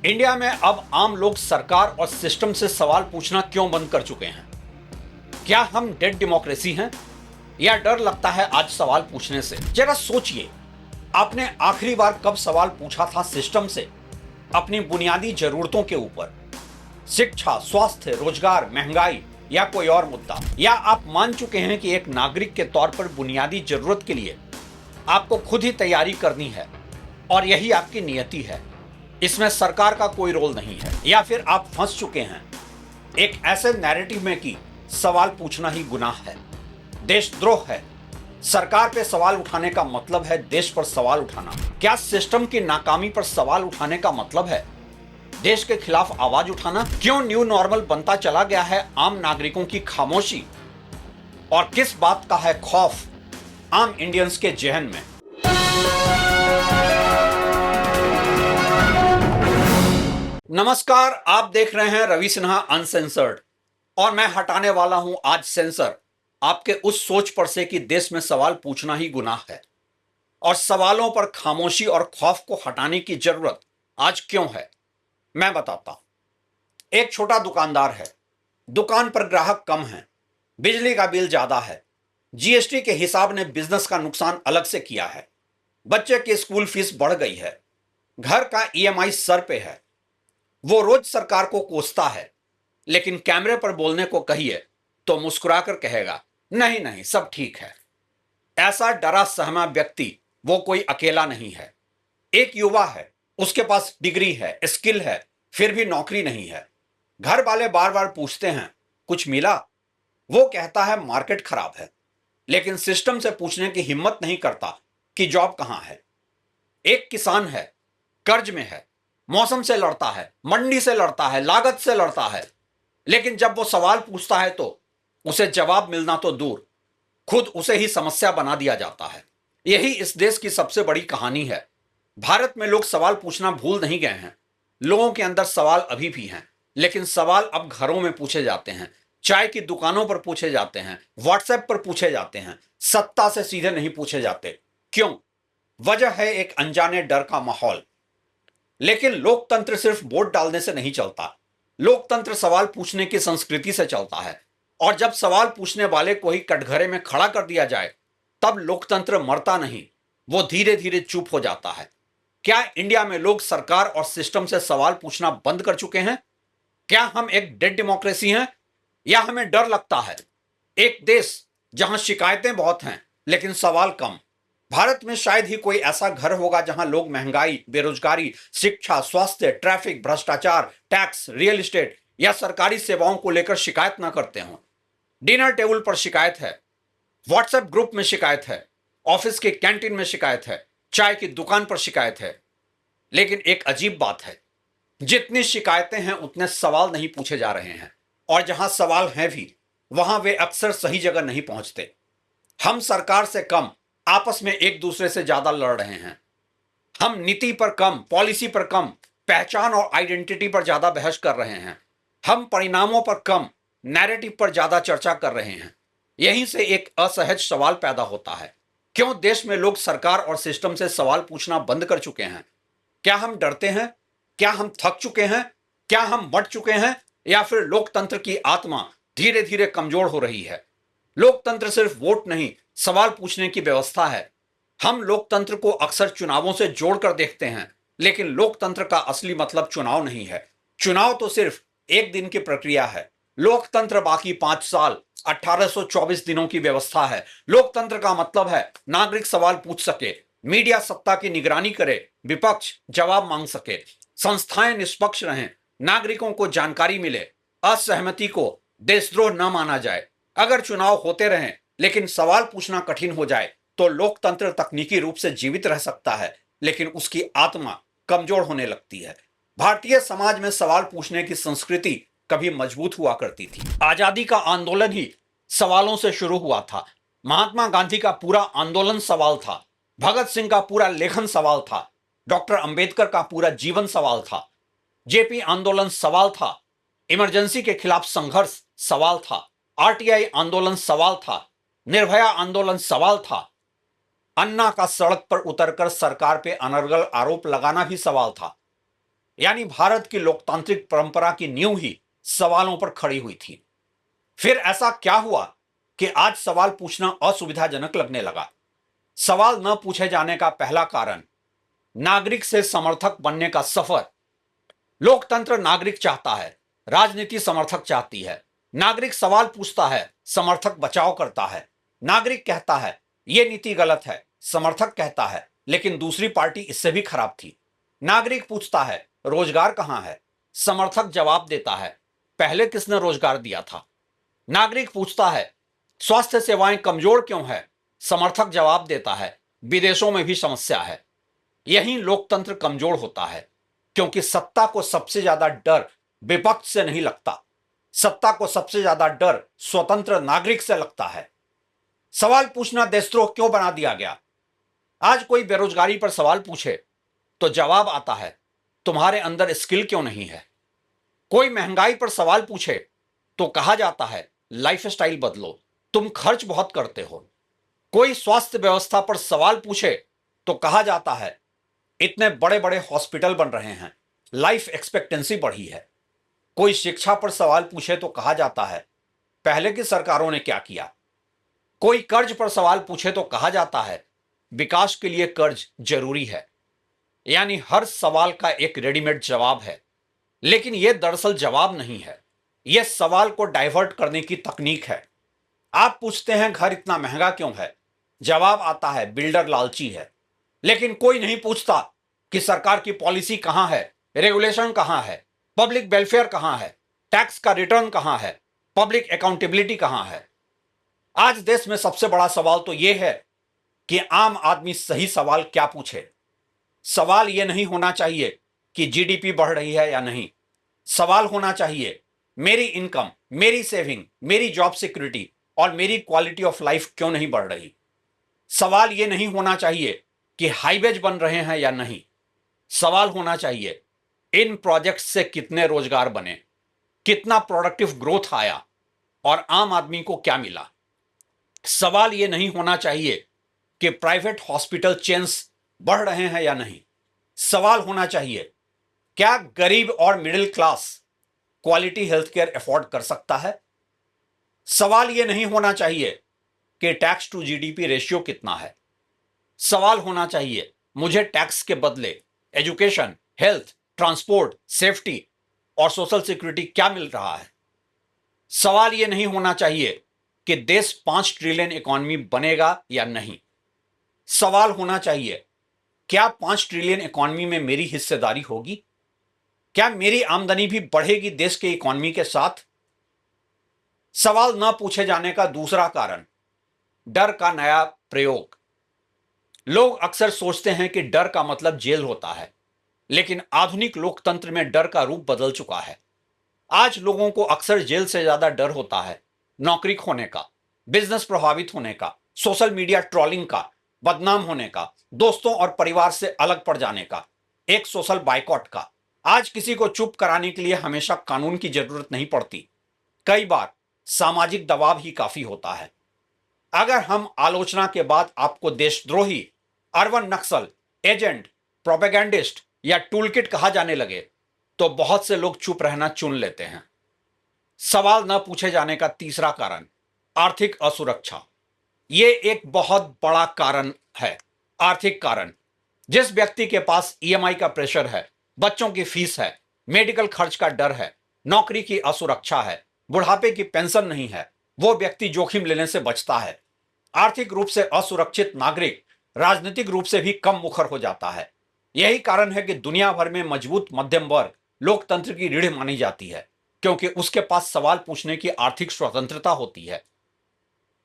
India में अब आम लोग सरकार और सिस्टम से सवाल पूछना क्यों बंद कर चुके हैं? क्या हम डेड डेमोक्रेसी हैं या डर लगता है आज सवाल पूछने से? जरा सोचिए, आपने आखिरी बार कब सवाल पूछा था सिस्टम से अपनी बुनियादी जरूरतों के ऊपर? शिक्षा, स्वास्थ्य, रोजगार, महंगाई या कोई और मुद्दा? या आप मान चुके हैं कि एक नागरिक के तौर पर बुनियादी जरूरत के लिए आपको खुद ही तैयारी करनी है और यही आपकी नियति है, इसमें सरकार का कोई रोल नहीं है? या फिर आप फंस चुके हैं एक ऐसे नैरेटिव में कि सवाल पूछना ही गुनाह है, देशद्रोह है, सरकार पे सवाल उठाने का मतलब है देश पर सवाल उठाना? क्या सिस्टम की नाकामी पर सवाल उठाने का मतलब है देश के खिलाफ आवाज उठाना? क्यों न्यू नॉर्मल बनता चला गया है आम नागरिकों की खामोशी, और किस बात का है खौफ आम इंडियंस के जहन में? नमस्कार, आप देख रहे हैं रवि सिन्हा अनसेंसर्ड और मैं हटाने वाला हूं आज सेंसर आपके उस सोच पर से कि देश में सवाल पूछना ही गुनाह है, और सवालों पर खामोशी और खौफ को हटाने की जरूरत आज क्यों है, मैं बताता हूं। एक छोटा दुकानदार है, दुकान पर ग्राहक कम है, बिजली का बिल ज्यादा है, जीएसटी के हिसाब ने बिजनेस का नुकसान अलग से किया है, बच्चे की स्कूल फीस बढ़ गई है, घर का ईएमआई सर पे है। वो रोज सरकार को कोसता है, लेकिन कैमरे पर बोलने को कहिए तो मुस्कुराकर कहेगा नहीं नहीं सब ठीक है। ऐसा डरा सहमा व्यक्ति वो कोई अकेला नहीं है। एक युवा है, उसके पास डिग्री है, स्किल है, फिर भी नौकरी नहीं है। घर वाले बार बार पूछते हैं कुछ मिला? वो कहता है मार्केट खराब है, लेकिन सिस्टम से पूछने की हिम्मत नहीं करता कि जॉब कहां है। एक किसान है, कर्ज में है, मौसम से लड़ता है, मंडी से लड़ता है, लागत से लड़ता है, लेकिन जब वो सवाल पूछता है तो उसे जवाब मिलना तो दूर, खुद उसे ही समस्या बना दिया जाता है। यही इस देश की सबसे बड़ी कहानी है। भारत में लोग सवाल पूछना भूल नहीं गए हैं। लोगों के अंदर सवाल अभी भी हैं, लेकिन सवाल अब घरों में पूछे जाते हैं, चाय की दुकानों पर पूछे जाते हैं, व्हाट्सएप पर पूछे जाते हैं, सत्ता से सीधे नहीं पूछे जाते। क्यों? वजह है एक अनजाने डर का माहौल। लेकिन लोकतंत्र सिर्फ वोट डालने से नहीं चलता। लोकतंत्र सवाल पूछने की संस्कृति से चलता है, और जब सवाल पूछने वाले को ही कटघरे में खड़ा कर दिया जाए तब लोकतंत्र मरता नहीं, वो धीरे धीरे चुप हो जाता है। क्या इंडिया में लोग सरकार और सिस्टम से सवाल पूछना बंद कर चुके हैं? क्या हम एक डेड डेमोक्रेसी हैं या हमें डर लगता है एक देश जहां शिकायतें बहुत हैं लेकिन सवाल कम? भारत में शायद ही कोई ऐसा घर होगा जहां लोग महंगाई, बेरोजगारी, शिक्षा, स्वास्थ्य, ट्रैफिक, भ्रष्टाचार, टैक्स, रियल एस्टेट या सरकारी सेवाओं को लेकर शिकायत ना करते हों। डिनर टेबल पर शिकायत है, व्हाट्सएप ग्रुप में शिकायत है, ऑफिस के कैंटीन में शिकायत है, चाय की दुकान पर शिकायत है। लेकिन एक अजीब बात है, जितनी शिकायतें हैं उतने सवाल नहीं पूछे जा रहे हैं, और जहां सवाल हैं भी वहां वे अक्सर सही जगह नहीं पहुंचते। हम सरकार से कम आपस में एक दूसरे से ज्यादा लड़ रहे हैं। हम नीति पर कम, पॉलिसी पर कम, पहचान और आइडेंटिटी पर ज्यादा बहस कर रहे हैं। हम परिणामों पर कम, नैरेटिव पर ज्यादा चर्चा कर रहे हैं। यहीं से एक असहज सवाल पैदा होता है, क्यों देश में लोग सरकार और सिस्टम से सवाल पूछना बंद कर चुके हैं? क्या हम डरते हैं? क्या हम थक चुके हैं? क्या हम मट चुके हैं? या फिर लोकतंत्र की आत्मा धीरे धीरे कमजोर हो रही है? लोकतंत्र सिर्फ वोट नहीं, सवाल पूछने की व्यवस्था है। हम लोकतंत्र को अक्सर चुनावों से जोड़कर देखते हैं, लेकिन लोकतंत्र का असली मतलब चुनाव नहीं है। चुनाव तो सिर्फ एक दिन की प्रक्रिया है। लोकतंत्र बाकी 5 साल, 1824 दिनों की व्यवस्था है। लोकतंत्र का मतलब है नागरिक सवाल पूछ सके, मीडिया सत्ता की निगरानी करे, विपक्ष जवाब मांग सके, संस्थाएं निष्पक्ष रहें, नागरिकों को जानकारी मिले, असहमति को देशद्रोह न माना जाए। अगर चुनाव होते रहें लेकिन सवाल पूछना कठिन हो जाए तो लोकतंत्र तकनीकी रूप से जीवित रह सकता है, लेकिन उसकी आत्मा कमजोर होने लगती है। भारतीय समाज में सवाल पूछने की संस्कृति कभी मजबूत हुआ करती थी। आजादी का आंदोलन ही सवालों से शुरू हुआ था। महात्मा गांधी का पूरा आंदोलन सवाल था, भगत सिंह का पूरा लेखन सवाल था, डॉक्टर अंबेडकर का पूरा जीवन सवाल था, जेपी आंदोलन सवाल था, इमरजेंसी के खिलाफ संघर्ष सवाल था, आरटीआई आंदोलन सवाल था, निर्भया आंदोलन सवाल था, अन्ना का सड़क पर उतरकर सरकार पे अनर्गल आरोप लगाना भी सवाल था। यानी भारत की लोकतांत्रिक परंपरा की नींव ही सवालों पर खड़ी हुई थी। फिर ऐसा क्या हुआ कि आज सवाल पूछना असुविधाजनक लगने लगा? सवाल न पूछे जाने का पहला कारण नागरिक से समर्थक बनने का सफर। लोकतंत्र नागरिक चाहता है, राजनीति समर्थक चाहती है। नागरिक सवाल पूछता है, समर्थक बचाव करता है। नागरिक कहता है यह नीति गलत है, समर्थक कहता है लेकिन दूसरी पार्टी इससे भी खराब थी। नागरिक पूछता है रोजगार कहां है, समर्थक जवाब देता है पहले किसने रोजगार दिया था। नागरिक पूछता है स्वास्थ्य सेवाएं कमजोर क्यों है, समर्थक जवाब देता है विदेशों में भी समस्या है। यही लोकतंत्र कमजोर होता है, क्योंकि सत्ता को सबसे ज्यादा डर विपक्ष से नहीं लगता, सत्ता को सबसे ज्यादा डर स्वतंत्र नागरिक से लगता है। सवाल पूछना देशद्रोह क्यों बना दिया गया? आज कोई बेरोजगारी पर सवाल पूछे तो जवाब आता है तुम्हारे अंदर स्किल क्यों नहीं है। कोई महंगाई पर सवाल पूछे तो कहा जाता है लाइफस्टाइल बदलो, तुम खर्च बहुत करते हो। कोई स्वास्थ्य व्यवस्था पर सवाल पूछे तो कहा जाता है इतने बड़े बड़े हॉस्पिटल बन रहे हैं, लाइफ एक्सपेक्टेंसी बढ़ी है। कोई शिक्षा पर सवाल पूछे तो कहा जाता है पहले की सरकारों ने क्या किया। कोई कर्ज पर सवाल पूछे तो कहा जाता है विकास के लिए कर्ज जरूरी है। यानी हर सवाल का एक रेडीमेड जवाब है, लेकिन यह दरअसल जवाब नहीं है, यह सवाल को डाइवर्ट करने की तकनीक है। आप पूछते हैं घर इतना महंगा क्यों है, जवाब आता है बिल्डर लालची है। लेकिन कोई नहीं पूछता कि सरकार की पॉलिसी कहां है, रेगुलेशन कहां है, पब्लिक वेलफेयर कहां है, टैक्स का रिटर्न कहां है, पब्लिक अकाउंटेबिलिटी कहां है। आज देश में सबसे बड़ा सवाल तो यह है कि आम आदमी सही सवाल क्या पूछे। सवाल यह नहीं होना चाहिए कि जीडीपी बढ़ रही है या नहीं। सवाल होना चाहिए मेरी इनकम, मेरी सेविंग, मेरी जॉब सिक्योरिटी और मेरी क्वालिटी ऑफ लाइफ क्यों नहीं बढ़ रही। सवाल यह नहीं होना चाहिए कि हाईवेज बन रहे हैं या नहीं। सवाल होना चाहिए इन प्रोजेक्ट्स से कितने रोजगार बने, कितना प्रोडक्टिव ग्रोथ आया और आम आदमी को क्या मिला। सवाल यह नहीं होना चाहिए कि प्राइवेट हॉस्पिटल चेन्स बढ़ रहे हैं या नहीं। सवाल होना चाहिए क्या गरीब और middle class quality health care afford कर सकता है। सवाल यह नहीं होना चाहिए कि टैक्स टू जीडीपी रेशियो कितना है। सवाल होना चाहिए मुझे टैक्स के बदले एजुकेशन, हेल्थ, ट्रांसपोर्ट, सेफ्टी और सोशल सिक्योरिटी क्या मिल रहा है। सवाल यह नहीं होना चाहिए कि देश 5 ट्रिलियन इकोनॉमी बनेगा या नहीं। सवाल होना चाहिए क्या 5 ट्रिलियन इकोनॉमी में मेरी हिस्सेदारी होगी, क्या मेरी आमदनी भी बढ़ेगी देश के इकोनॉमी के साथ। सवाल न पूछे जाने का दूसरा कारण डर का नया प्रयोग। लोग अक्सर सोचते हैं कि डर का मतलब जेल होता है, लेकिन आधुनिक लोकतंत्र में डर का रूप बदल चुका है। आज लोगों को अक्सर जेल से ज्यादा डर होता है नौकरी खोने का, बिजनेस प्रभावित होने का, सोशल मीडिया ट्रोलिंग का, बदनाम होने का, दोस्तों और परिवार से अलग पड़ जाने का, एक सोशल बाइकॉट का। आज किसी को चुप कराने के लिए हमेशा कानून की जरूरत नहीं पड़ती, कई बार सामाजिक दबाव ही काफी होता है। अगर हम आलोचना के बाद आपको देशद्रोही, अर्बन नक्सल, एजेंट, प्रोपेगेंडिस्ट या टूलकिट कहा जाने लगे तो बहुत से लोग चुप रहना चुन लेते हैं। सवाल न पूछे जाने का तीसरा कारण आर्थिक असुरक्षा। यह एक बहुत बड़ा कारण है। आर्थिक कारण, जिस व्यक्ति के पास ईएमआई का प्रेशर है, बच्चों की फीस है, मेडिकल खर्च का डर है, नौकरी की असुरक्षा है, बुढ़ापे की पेंशन नहीं है, वो व्यक्ति जोखिम लेने से बचता है। आर्थिक रूप से असुरक्षित नागरिक राजनीतिक रूप से भी कम मुखर हो जाता है। यही कारण है कि दुनिया भर में मजबूत मध्यम वर्ग लोकतंत्र की रीढ़ मानी जाती है, क्योंकि उसके पास सवाल पूछने की आर्थिक स्वतंत्रता होती है।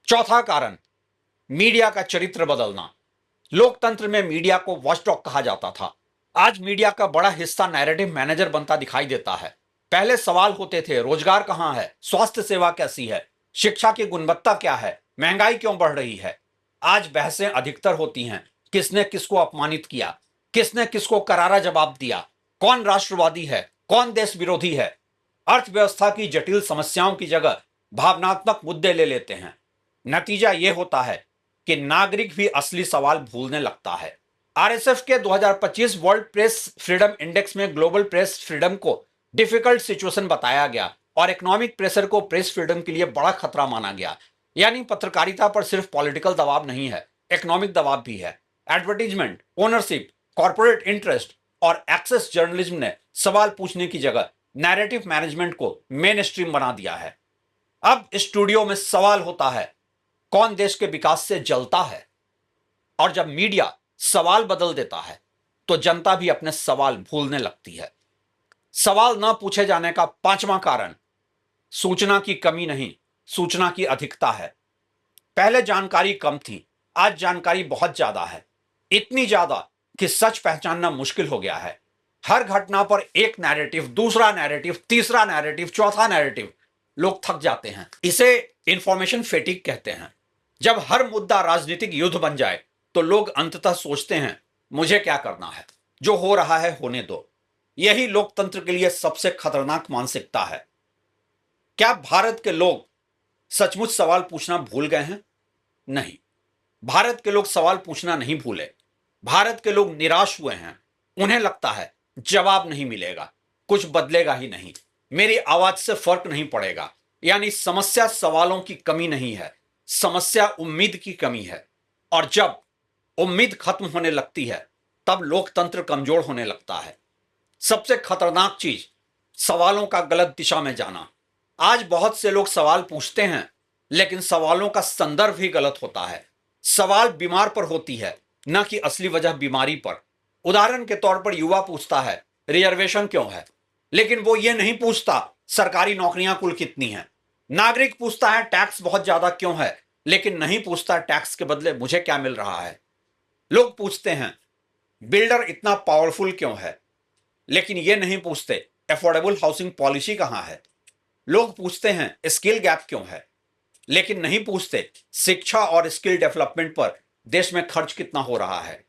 चौथा कारण मीडिया का चरित्र बदलना। लोकतंत्र में मीडिया को वॉचडॉग कहा जाता था। आज मीडिया का बड़ा हिस्सा नैरेटिव मैनेजर बनता दिखाई देता है। पहले सवाल होते थे रोजगार कहां है, स्वास्थ्य सेवा कैसी है, शिक्षा की गुणवत्ता क्या है, महंगाई क्यों बढ़ रही है। आज बहसें अधिकतर होती हैं किसने किसको अपमानित किया, किसने किसको करारा जवाब दिया, कौन राष्ट्रवादी है, कौन देश विरोधी है। अर्थव्यवस्था की जटिल समस्याओं की जगह भावनात्मक मुद्दे ले लेते हैं। नतीजा यह होता है कि नागरिक भी असली सवाल भूलने लगता है। आरएसएफ के 2025 वर्ल्ड प्रेस फ्रीडम इंडेक्स में ग्लोबल प्रेस फ्रीडम को डिफिकल्ट सिचुएशन बताया गया और इकोनॉमिक प्रेशर को प्रेस फ्रीडम के लिए बड़ा खतरा माना गया। यानी पत्रकारिता पर सिर्फ पॉलिटिकल दबाव नहीं है, इकोनॉमिक दबाव भी है। एडवर्टीजमेंट, ओनरशिप, कॉर्पोरेट इंटरेस्ट और एक्सेस जर्नलिज्म ने सवाल पूछने की जगह नैरेटिव मैनेजमेंट को मेन स्ट्रीम बना दिया है। अब स्टूडियो में सवाल होता है, कौन देश के विकास से जलता है? और जब मीडिया सवाल बदल देता है तो जनता भी अपने सवाल भूलने लगती है। सवाल न पूछे जाने का पांचवा कारण सूचना की कमी नहीं, सूचना की अधिकता है। पहले जानकारी कम थी, आज जानकारी बहुत ज्यादा है। इतनी ज्यादा कि सच पहचानना मुश्किल हो गया है। हर घटना पर एक नैरेटिव, दूसरा नैरेटिव, तीसरा नैरेटिव, चौथा नैरेटिव। लोग थक जाते हैं। इसे इंफॉर्मेशन फेटिक कहते हैं। जब हर मुद्दा राजनीतिक युद्ध बन जाए तो लोग अंततः सोचते हैं, मुझे क्या करना है, जो हो रहा है होने दो। यही लोकतंत्र के लिए सबसे खतरनाक मानसिकता है। क्या भारत के लोग सचमुच सवाल पूछना भूल गए हैं? नहीं, भारत के लोग सवाल पूछना नहीं भूले। भारत के लोग निराश हुए हैं। उन्हें लगता है जवाब नहीं मिलेगा, कुछ बदलेगा ही नहीं, मेरी आवाज से फर्क नहीं पड़ेगा। यानी समस्या सवालों की कमी नहीं है, समस्या उम्मीद की कमी है। और जब उम्मीद खत्म होने लगती है तब लोकतंत्र कमजोर होने लगता है। सबसे खतरनाक चीज सवालों का गलत दिशा में जाना। आज बहुत से लोग सवाल पूछते हैं लेकिन सवालों का संदर्भ ही गलत होता है। सवाल बीमार पर होती है, न कि असली वजह बीमारी पर। उदाहरण के तौर पर युवा पूछता है रिजर्वेशन क्यों है, लेकिन वो ये नहीं पूछता सरकारी नौकरियां कुल कितनी हैं। नागरिक पूछता है टैक्स बहुत ज्यादा क्यों है, लेकिन नहीं पूछता टैक्स के बदले मुझे क्या मिल रहा है। लोग पूछते हैं बिल्डर इतना पावरफुल क्यों है, लेकिन ये नहीं पूछते अफोर्डेबल हाउसिंग पॉलिसी कहां है। लोग पूछते हैं स्किल गैप क्यों है, लेकिन नहीं पूछते शिक्षा और स्किल डेवलपमेंट पर देश में खर्च कितना हो रहा है।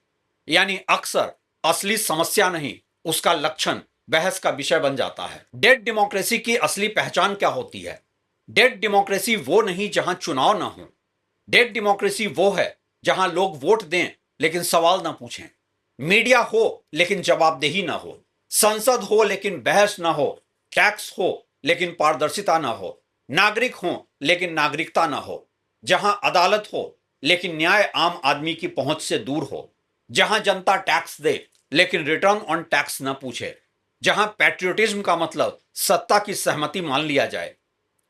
यानी अक्सर असली समस्या नहीं, उसका लक्षण बहस का विषय बन जाता है। डेड डेमोक्रेसी की असली पहचान क्या होती है? डेड डेमोक्रेसी वो नहीं जहां चुनाव ना हो। डेड डेमोक्रेसी वो है जहां लोग वोट दें लेकिन सवाल ना पूछें। मीडिया हो लेकिन जवाबदेही ना हो। संसद हो लेकिन बहस ना हो। टैक्स हो लेकिन पारदर्शिता ना हो। नागरिक हो लेकिन नागरिकता ना हो। जहां अदालत हो लेकिन न्याय आम आदमी की पहुंच से दूर हो। जहां जनता टैक्स दे लेकिन रिटर्न ऑन टैक्स न पूछे। जहां पैट्रियोटिज्म का मतलब सत्ता की सहमति मान लिया जाए।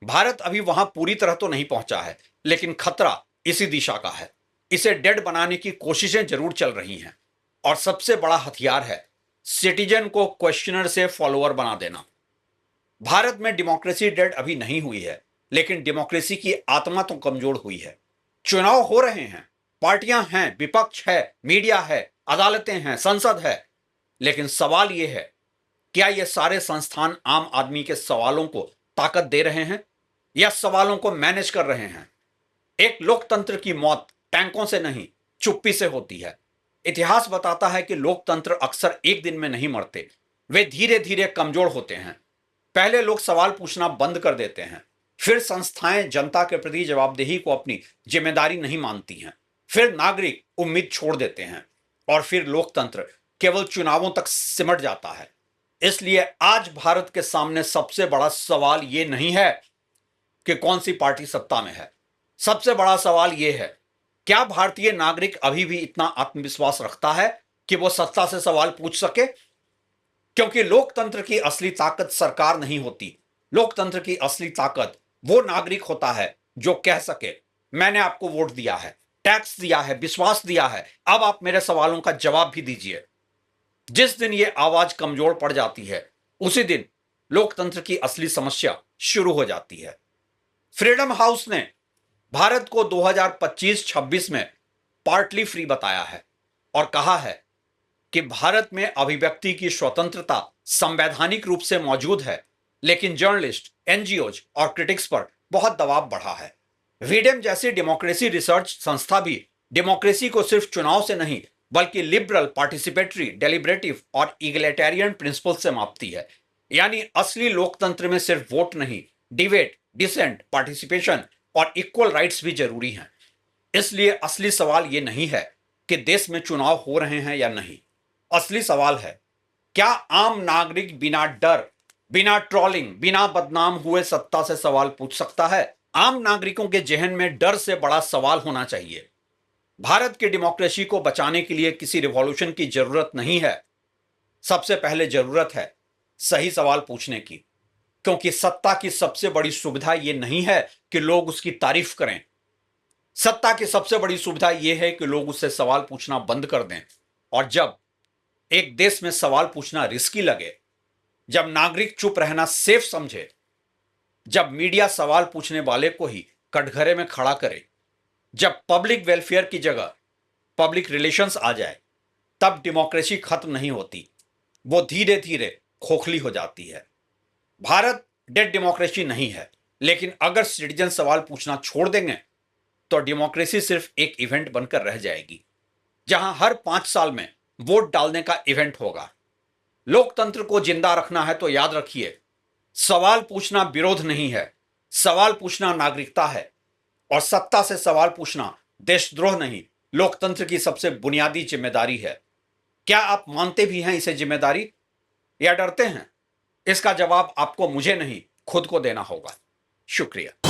भारत अभी वहां पूरी तरह तो नहीं पहुंचा है, लेकिन खतरा इसी दिशा का है। इसे डेड बनाने की कोशिशें जरूर चल रही हैं और सबसे बड़ा हथियार है सिटीजन को क्वेश्चनर से फॉलोअर बना देना। भारत में डेमोक्रेसी डेड अभी नहीं हुई है, लेकिन डेमोक्रेसी की आत्मा तो कमजोर हुई है। चुनाव हो रहे हैं, पार्टियां हैं, विपक्ष है, मीडिया है, अदालतें हैं, संसद है, लेकिन सवाल यह है, क्या ये सारे संस्थान आम आदमी के सवालों को ताकत दे रहे हैं या सवालों को मैनेज कर रहे हैं? एक लोकतंत्र की मौत टैंकों से नहीं, चुप्पी से होती है। इतिहास बताता है कि लोकतंत्र अक्सर एक दिन में नहीं मरते, वे धीरे धीरे कमजोर होते हैं। पहले लोग सवाल पूछना बंद कर देते हैं, फिर संस्थाएं जनता के प्रति जवाबदेही को अपनी जिम्मेदारी नहीं मानती हैं, फिर नागरिक उम्मीद छोड़ देते हैं और फिर लोकतंत्र केवल चुनावों तक सिमट जाता है। इसलिए आज भारत के सामने सबसे बड़ा सवाल यह नहीं है कि कौन सी पार्टी सत्ता में है। सबसे बड़ा सवाल यह है, क्या भारतीय नागरिक अभी भी इतना आत्मविश्वास रखता है कि वो सत्ता से सवाल पूछ सके? क्योंकि लोकतंत्र की असली ताकत सरकार नहीं होती। लोकतंत्र की असली ताकत वो नागरिक होता है जो कह सके, मैंने आपको वोट दिया है, टैक्स दिया है, विश्वास दिया है, अब आप मेरे सवालों का जवाब भी दीजिए। जिस दिन ये आवाज कमजोर पड़ जाती है, उसी दिन लोकतंत्र की असली समस्या शुरू हो जाती है। फ्रीडम हाउस ने भारत को 2025-26 में पार्टली फ्री बताया है और कहा है कि भारत में अभिव्यक्ति की स्वतंत्रता संवैधानिक रूप से मौजूद है, लेकिन जर्नलिस्ट, एनजीओज और क्रिटिक्स पर बहुत दबाव बढ़ा है। वीडेम जैसी डेमोक्रेसी रिसर्च संस्था भी डेमोक्रेसी को सिर्फ चुनाव से नहीं बल्कि लिबरल, पार्टिसिपेटरी, डेलिब्रेटिव और इगलिटेरियन प्रिंसिपल से मापती है। यानी असली लोकतंत्र में सिर्फ वोट नहीं, डिबेट, डिसेंट, पार्टिसिपेशन और इक्वल राइट्स भी जरूरी हैं। इसलिए असली सवाल ये नहीं है कि देश में चुनाव हो रहे हैं या नहीं। असली सवाल है, क्या आम नागरिक बिना डर, बिना ट्रोलिंग, बिना बदनाम हुए सत्ता से सवाल पूछ सकता है? आम नागरिकों के जहन में डर से बड़ा सवाल होना चाहिए। भारत की डेमोक्रेसी को बचाने के लिए किसी रिवॉल्यूशन की जरूरत नहीं है। सबसे पहले जरूरत है सही सवाल पूछने की, क्योंकि सत्ता की सबसे बड़ी सुविधा यह नहीं है कि लोग उसकी तारीफ करें। सत्ता की सबसे बड़ी सुविधा यह है कि लोग उससे सवाल पूछना बंद कर दें। और जब एक देश में सवाल पूछना रिस्की लगे, जब नागरिक चुप रहना सेफ समझे, जब मीडिया सवाल पूछने वाले को ही कटघरे में खड़ा करे, जब पब्लिक वेलफेयर की जगह पब्लिक रिलेशंस आ जाए, तब डेमोक्रेसी खत्म नहीं होती, वो धीरे धीरे खोखली हो जाती है। भारत डेड डेमोक्रेसी नहीं है, लेकिन अगर सिटीजन सवाल पूछना छोड़ देंगे तो डेमोक्रेसी सिर्फ एक इवेंट बनकर रह जाएगी, जहां हर 5 साल में वोट डालने का इवेंट होगा। लोकतंत्र को जिंदा रखना है तो याद रखिए, सवाल पूछना विरोध नहीं है, सवाल पूछना नागरिकता है। और सत्ता से सवाल पूछना देशद्रोह नहीं, लोकतंत्र की सबसे बुनियादी जिम्मेदारी है। क्या आप मानते भी हैं इसे जिम्मेदारी, या डरते हैं? इसका जवाब आपको मुझे नहीं, खुद को देना होगा। शुक्रिया।